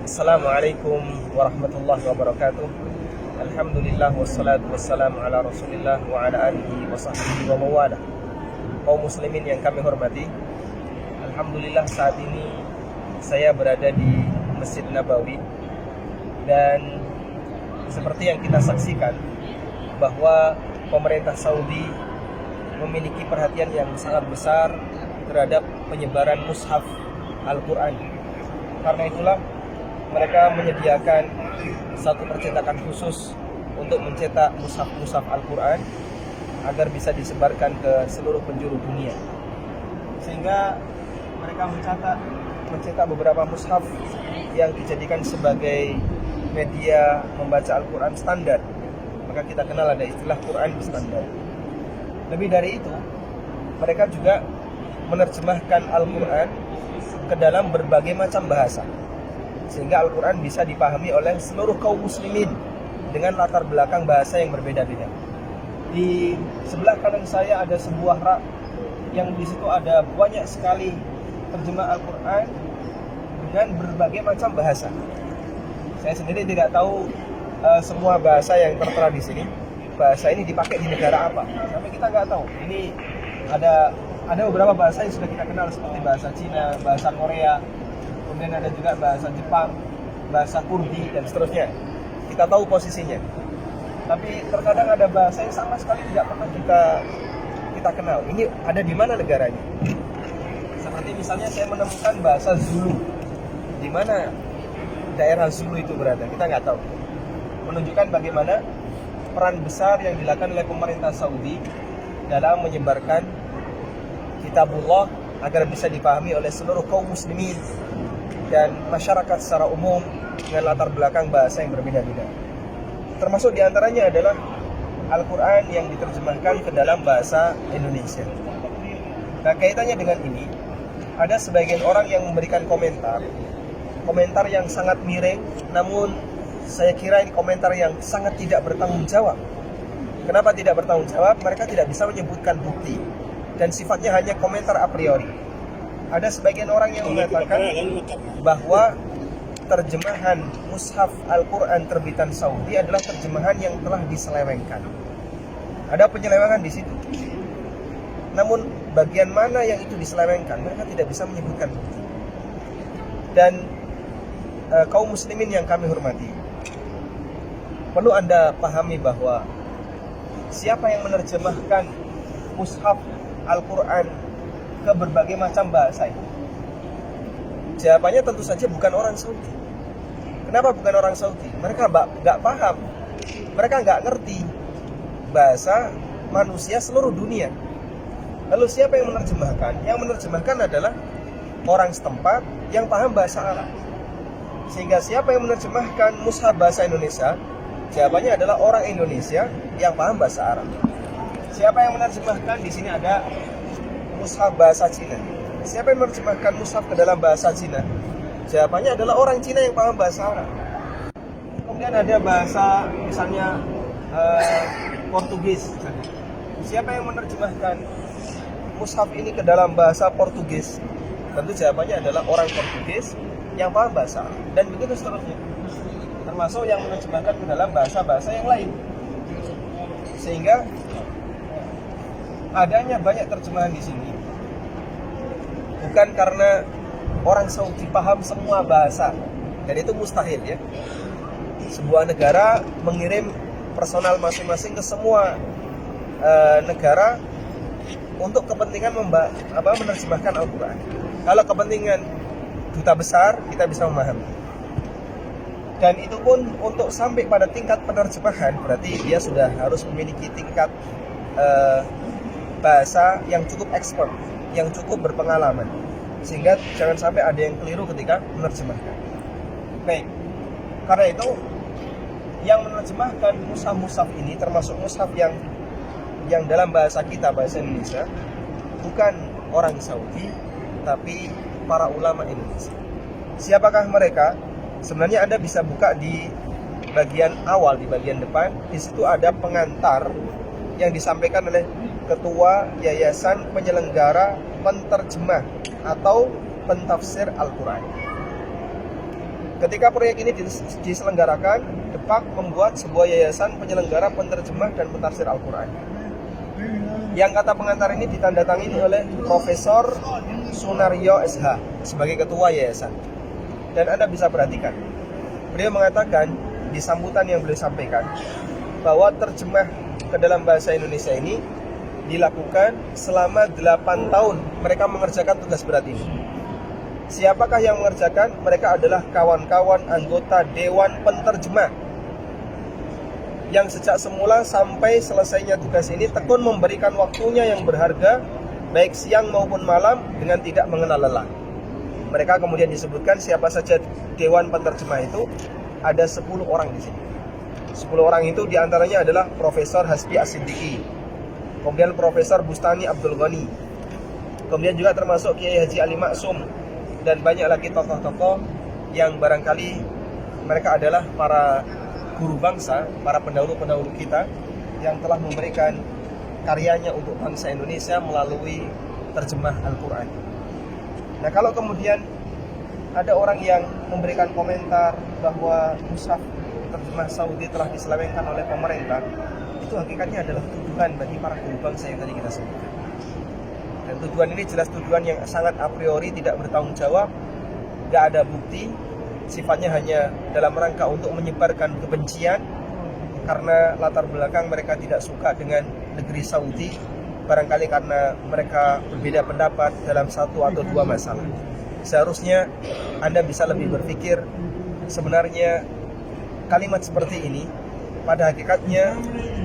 Assalamualaikum warahmatullahi wabarakatuh. Alhamdulillah wassalatu wassalamu ala Rasulillah wa ala alihi wa sahbihi wa mawalah. Kaum muslimin yang kami hormati, alhamdulillah saat ini saya berada di Masjid Nabawi, dan seperti yang kita saksikan bahwa pemerintah Saudi memiliki perhatian yang sangat besar terhadap penyebaran mushaf Al-Quran. Karena itulah mereka menyediakan satu percetakan khusus untuk mencetak mushaf Al-Quran agar bisa disebarkan ke seluruh penjuru dunia. Sehingga mereka mencetak beberapa mushaf yang dijadikan sebagai media membaca Al-Quran standar. Maka kita kenal ada istilah Quran standar. Lebih dari itu, mereka juga menerjemahkan Al-Quran ke dalam berbagai macam bahasa, sehingga Al-Quran bisa dipahami oleh seluruh kaum muslimin dengan latar belakang bahasa yang berbeda-beda. Di sebelah kanan saya ada sebuah rak yang di situ ada banyak sekali terjemah Al-Quran dengan berbagai macam bahasa. Saya sendiri tidak tahu semua bahasa yang tertera di sini. Bahasa ini dipakai di negara apa? Sampai kita nggak tahu. Ini ada beberapa bahasa yang sudah kita kenal seperti bahasa Cina, bahasa Korea, kemudian ada juga bahasa Jepang, bahasa Kurdi, dan seterusnya. Kita tahu posisinya. Tapi terkadang ada bahasa yang sama sekali tidak pernah kita kenal. Ini ada di mana negaranya? Seperti misalnya saya menemukan bahasa Zulu. Di mana daerah Zulu itu berada? Kita nggak tahu. Menunjukkan bagaimana peran besar yang dilakukan oleh pemerintah Saudi dalam menyebarkan kitabullah agar bisa dipahami oleh seluruh kaum muslimin dan masyarakat secara umum dengan latar belakang bahasa yang berbeda-beda. Termasuk diantaranya adalah Al-Quran yang diterjemahkan ke dalam bahasa Indonesia. Nah, kaitannya dengan ini, ada sebagian orang yang memberikan komentar yang sangat miring, namun saya kira ini komentar yang sangat tidak bertanggung jawab. Kenapa tidak bertanggung jawab? Mereka tidak bisa menyebutkan bukti, dan sifatnya hanya komentar a priori. Ada sebagian orang yang mengatakan bahwa terjemahan mushaf Al-Quran terbitan Saudi adalah terjemahan yang telah diselewengkan. Ada penyelewengan di situ. Namun bagian mana yang itu diselewengkan, mereka tidak bisa menyebutkan bukti. Dan kaum muslimin yang kami hormati, perlu Anda pahami bahwa siapa yang menerjemahkan mushaf Al-Quran ke berbagai macam bahasa itu? Jawabannya tentu saja bukan orang Saudi. Kenapa bukan orang Saudi? Mereka nggak paham, mereka nggak ngerti bahasa manusia seluruh dunia. Lalu siapa yang menerjemahkan? Yang menerjemahkan adalah orang setempat yang paham bahasa Arab. Sehingga siapa yang menerjemahkan mushaf bahasa Indonesia? Jawabannya adalah orang Indonesia yang paham bahasa Arab. Siapa yang menerjemahkan? Di sini ada mushaf bahasa Cina. Siapa yang menerjemahkan mushaf ke dalam bahasa Cina? Jawabannya adalah orang Cina yang paham bahasa Arab. Kemudian ada bahasa misalnya Portugis. Siapa yang menerjemahkan mushaf ini ke dalam bahasa Portugis? Tentu jawabannya adalah orang Portugis yang paham bahasa Arab. Dan begitu seterusnya. Termasuk yang menerjemahkan ke dalam bahasa-bahasa yang lain. Sehingga adanya banyak terjemahan di sini bukan karena orang Saudi paham semua bahasa, dan itu mustahil ya. Sebuah negara mengirim personal masing-masing ke semua negara untuk kepentingan menerjemahkan Al-Quran. Kalau kepentingan duta besar, kita bisa memahami. Dan itu pun untuk sampai pada tingkat penerjemahan, berarti dia sudah harus memiliki tingkat bahasa yang cukup expert, yang cukup berpengalaman, sehingga jangan sampai ada yang keliru ketika menerjemahkan. Baik, karena itu yang menerjemahkan mushaf-mushaf ini, termasuk mushaf yang dalam bahasa kita, bahasa Indonesia, bukan orang Saudi, tapi para ulama Indonesia. Siapakah mereka? Sebenarnya Anda bisa buka di bagian awal, di bagian depan. Di situ ada pengantar yang disampaikan oleh Ketua Yayasan Penyelenggara Penterjemah atau Pentafsir Al-Quran. Ketika proyek ini diselenggarakan, Depak membuat sebuah yayasan penyelenggara, penterjemah, dan pentafsir Al-Quran. Yang kata pengantar ini ditandatangani oleh Profesor Sunaryo SH sebagai ketua yayasan. Dan Anda bisa perhatikan, beliau mengatakan di sambutan yang beliau sampaikan bahwa terjemah ke dalam bahasa Indonesia ini dilakukan selama 8 tahun mereka mengerjakan tugas berat ini. Siapakah yang mengerjakan? Mereka adalah kawan-kawan anggota Dewan Penterjemah yang sejak semula sampai selesainya tugas ini tekun memberikan waktunya yang berharga baik siang maupun malam dengan tidak mengenal lelah. Mereka kemudian disebutkan siapa saja Dewan Penterjemah itu, ada 10 orang di sini. 10 orang itu diantaranya adalah Profesor Hasbi As-Siddiqi, kemudian Profesor Bustani Abdul Ghani, kemudian juga termasuk Kiai Haji Ali Maksum, dan banyak lagi tokoh-tokoh yang barangkali mereka adalah para guru bangsa, para pendahulu-pendahulu kita yang telah memberikan karyanya untuk bangsa Indonesia melalui terjemah Al-Quran. Nah, kalau kemudian ada orang yang memberikan komentar bahwa mushaf terjemah Saudi telah diselewengkan oleh pemerintah, itu hakikatnya adalah tuduhan bagi para guru bangsa yang tadi kita sebutkan. Dan tuduhan ini jelas tuduhan yang sangat a priori, tidak bertanggung jawab, gak ada bukti, sifatnya hanya dalam rangka untuk menyebarkan kebencian karena latar belakang mereka tidak suka dengan negeri Saudi, barangkali karena mereka berbeda pendapat dalam satu atau dua masalah. Seharusnya Anda bisa lebih berpikir, sebenarnya kalimat seperti ini pada hakikatnya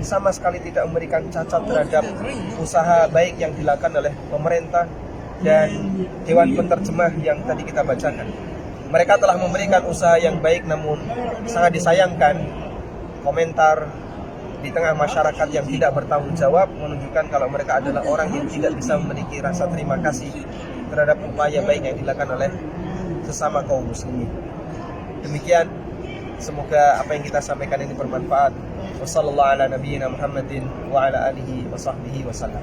sama sekali tidak memberikan cacat terhadap usaha baik yang dilakukan oleh pemerintah dan Dewan Penterjemah yang tadi kita bacakan. Mereka telah memberikan usaha yang baik, namun sangat disayangkan komentar di tengah masyarakat yang tidak bertanggung jawab menunjukkan kalau mereka adalah orang yang tidak bisa memiliki rasa terima kasih terhadap upaya baik yang dilakukan oleh sesama kaum muslimin. Demikian, semoga apa yang kita sampaikan ini bermanfaat. Wassallallahu ala nabiyyina Muhammadin wa ala alihi wa sahbihi wasallam.